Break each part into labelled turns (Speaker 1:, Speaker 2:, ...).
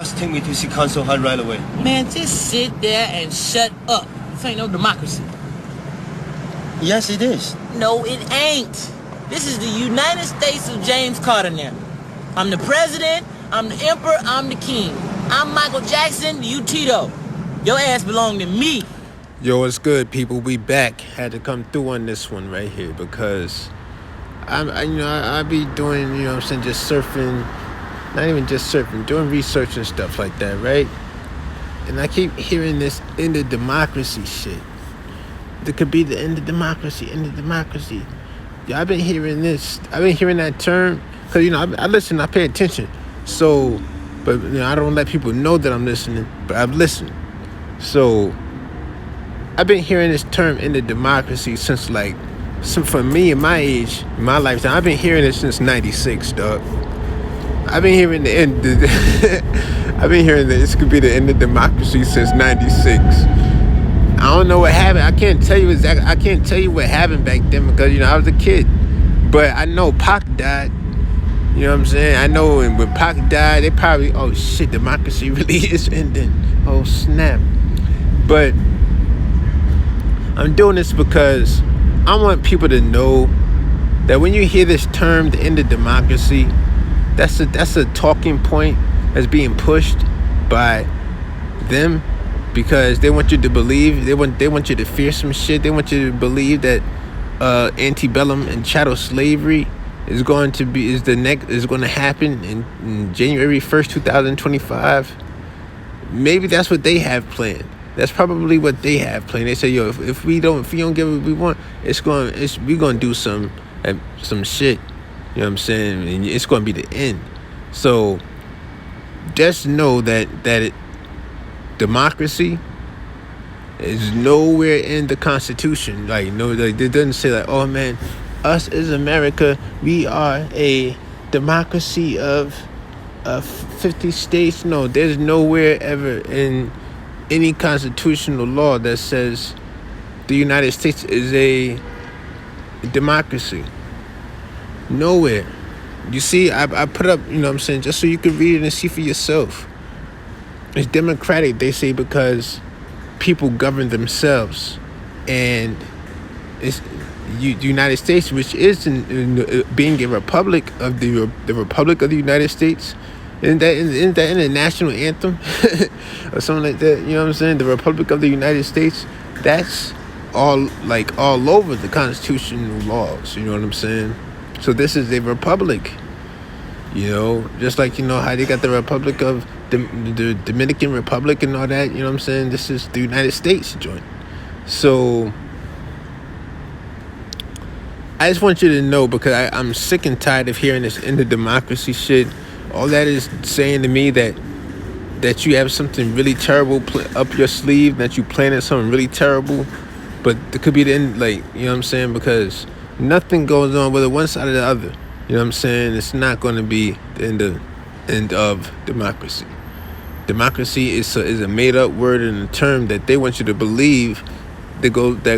Speaker 1: Just take me to see Council Hall right away.
Speaker 2: Man, just sit there and shut up. This ain't no democracy.
Speaker 1: Yes, it is.
Speaker 2: No, it ain't. This is the United States of James Carter now. I'm the president, I'm the emperor, I'm the king. I'm Michael Jackson, you Tito. Your ass belong to me.
Speaker 3: Yo, what's good, people? We back. Had to come through on this one right here because I be doing, you know what I'm saying, just surfing, not even just surfing, doing research and stuff like that, right? And I keep hearing this end of democracy shit. There could be the end of democracy, end of democracy. Yeah, I've been hearing this. I've been hearing that term because, you know, I listen, I pay attention. So, but, you know, I don't let people know that I'm listening, but I've listened. So, I've been hearing this term end of democracy since, like, for me in my age, in my lifetime, I've been hearing it since 96, dog. I've been hearing the end. I've been hearing that this could be the end of democracy since 96. I don't know what happened. I can't tell you exactly. I can't tell you what happened back then because, you know, I was a kid. But I know Pac died. You know what I'm saying? I know when Pac died, they probably, oh shit, democracy really is ending. Oh snap. But I'm doing this because I want people to know that when you hear this term, the end of democracy, that's a talking point that's being pushed by them because they want you to believe, they want you to fear some shit. They want you to believe that antebellum and chattel slavery is going to happen in January 1st, 2025. Maybe that's what they have planned. That's probably what they have planned. They say, yo, if we don't get what we want, we're gonna do some shit. You know what I'm saying? And it's gonna be the end. So just know that democracy is nowhere in the Constitution. Like, no, like, it doesn't say like, oh man, us as America, we are a democracy of 50 states. No, there's nowhere ever in any constitutional law that says the United States is a democracy. Nowhere. You see, I put up, you know what I'm saying, just so you can read it and see for yourself. It's democratic, they say, because people govern themselves. And it's the United States, which is in being a republic of the Republic of the United States. Isn't that in the national anthem or something like that? You know what I'm saying? The Republic of the United States. That's all over the constitutional laws. You know what I'm saying? So this is a republic. You know, just like, you know how they got the Republic of the Dominican Republic and all that. You know what I'm saying? This is the United States joint. So I just want you to know, because I'm sick and tired of hearing this end of democracy shit. All that is saying to me that you have something really terrible up your sleeve, that you planning something really terrible, but it could be the end, like, you know what I'm saying? Because nothing goes on whether one side or the other. You know what I'm saying? It's not going to be the end of democracy. Democracy is a made up word and a term that they want you to believe that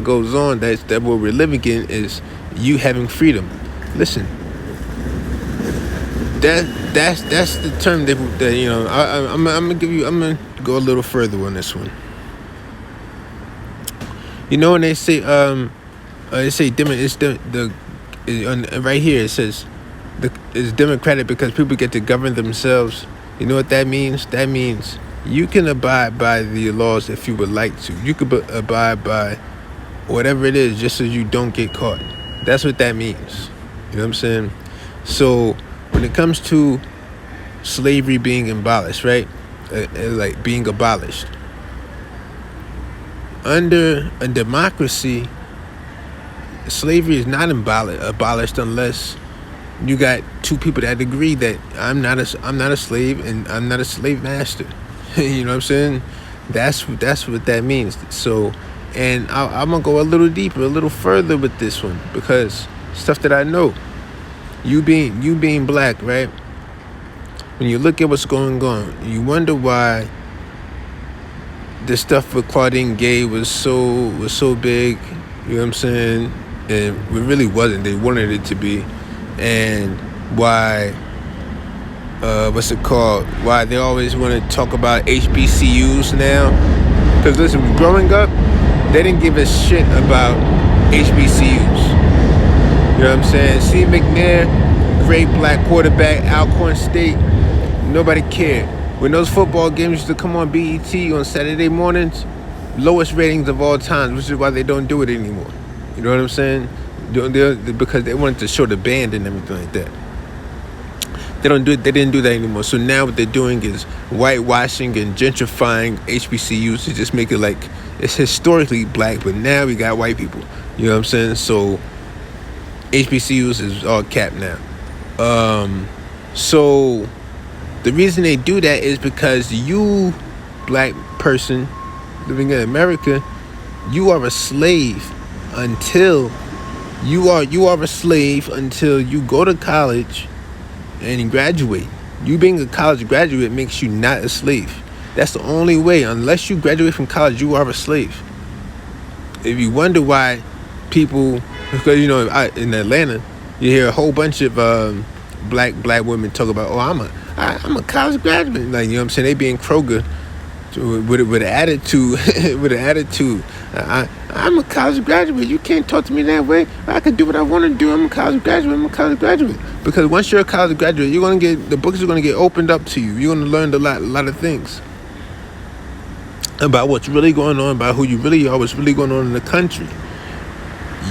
Speaker 3: goes on. That what we're living in is you having freedom. Listen. That's the term that you know. I'm gonna go a little further on this one. You know when they say right here it says it's democratic because people get to govern themselves. You know what that means? That means you can abide by the laws if you would like to. You could abide by whatever it is just so you don't get caught. That's what that means. You know what I'm saying? So when it comes to slavery being abolished, right? Like being abolished. Under a democracy, slavery is not abolished unless you got two people that agree that I'm not a slave and I'm not a slave master. You know what I'm saying? That's what that means. So, and I'm gonna go a little deeper, a little further with this one because stuff that I know. You being black, right? When you look at what's going on, you wonder why the stuff with Claudine Gay was so big. You know what I'm saying? And it really wasn't. They wanted it to be, and why what's it called? Why they always want to talk about HBCUs now? Because listen, growing up, they didn't give a shit about HBCUs. You know what I'm saying? Steve McNair, great black quarterback, Alcorn State. Nobody cared. When those football games used to come on BET on Saturday mornings, lowest ratings of all time, which is why they don't do it anymore. You know what I'm saying? Because they wanted to show the band and everything like that. They didn't do that anymore. So now what they're doing is whitewashing and gentrifying HBCUs to just make it like it's historically black, but now we got white people. You know what I'm saying? So HBCUs is all capped now. So the reason they do that is because you, black person living in America, you are a slave until you are a slave until you go to college and graduate. You being a college graduate makes you not a slave. That's the only way. Unless you graduate from college, you are a slave. If you wonder why people, because you know, in Atlanta, you hear a whole bunch of black women talk about, oh, I'm a college graduate. Like, you know what I'm saying? They be in Kroger with an attitude, I'm a college graduate. You can't talk to me that way. I can do what I want to do. I'm a college graduate. Because once you're a college graduate, the books are gonna get opened up to you. You're gonna learn a lot of things about what's really going on, about who you really are, what's really going on in the country.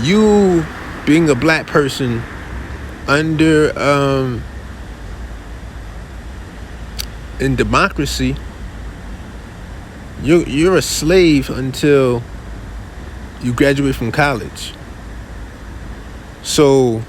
Speaker 3: You being a black person under in democracy, you're a slave until you graduate from college. So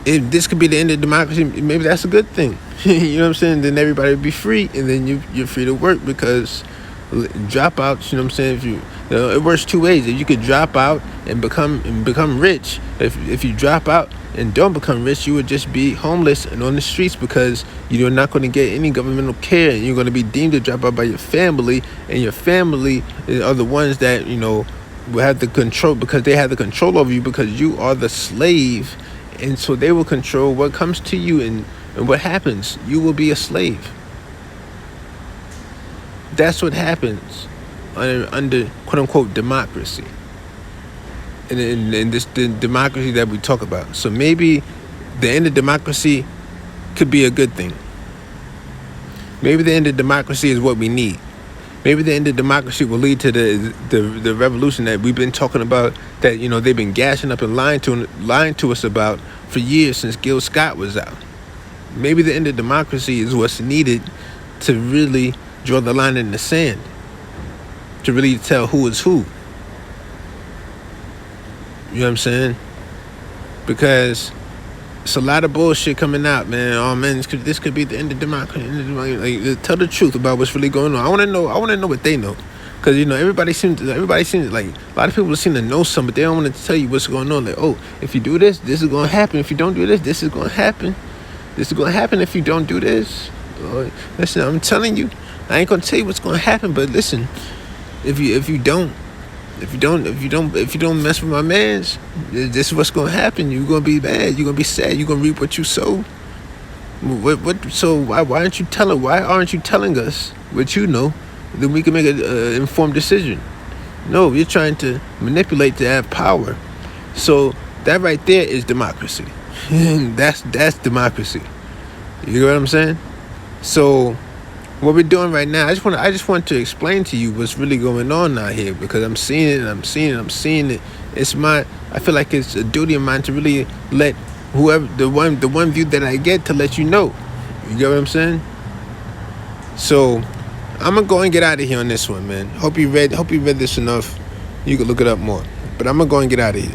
Speaker 3: if this could be the end of democracy, maybe that's a good thing. You know what I'm saying? Then everybody would be free, and then you're free to work, because dropouts, you know what I'm saying? If you know, it works two ways. If you could drop out and become rich, if you drop out and don't become rich, you would just be homeless and on the streets, because you're not going to get any governmental care, and you're going to be deemed to drop out by your family, and your family are the ones that, you know, will have the control, because they have the control over you, because you are the slave, and so they will control what comes to you and what happens. You will be a slave. That's what happens under quote-unquote democracy. And this the democracy that we talk about. So maybe the end of democracy could be a good thing. Maybe the end of democracy is what we need. Maybe the end of democracy will lead to the revolution that we've been talking about, that, you know, they've been gashing up and lying to us about for years, since Gil Scott was out. Maybe the end of democracy is what's needed to really draw the line in the sand, to really tell who is who. You know what I'm saying? Because it's a lot of bullshit coming out, man. Oh man, this could be the end of democracy. Like, tell the truth about what's really going on. I want to know what they know, because, you know, everybody seems like a lot of people seem to know something, but they don't want to tell you what's going on. Like, oh, if you do this, this is going to happen. If you don't do this, this is going to happen. This is going to happen if you don't do this. Listen, I'm telling you, I ain't going to tell you what's going to happen, but listen, if you don't mess with my mans, this is what's gonna happen. You're gonna be mad. You're gonna be sad. You're gonna reap what you sow. So why aren't you telling? Why aren't you telling us what you know? Then we can make an informed decision. No, you're trying to manipulate to have power. So that right there is democracy. that's democracy. You know what I'm saying? So what we're doing right now, I just want to explain to you what's really going on out here, because I'm seeing it. I feel like it's a duty of mine to really let whoever, the one view that I get, to let you know. You get what I'm saying? So I'm gonna go and get out of here on this one, man. Hope you read this enough. You can look it up more. But I'm gonna go and get out of here.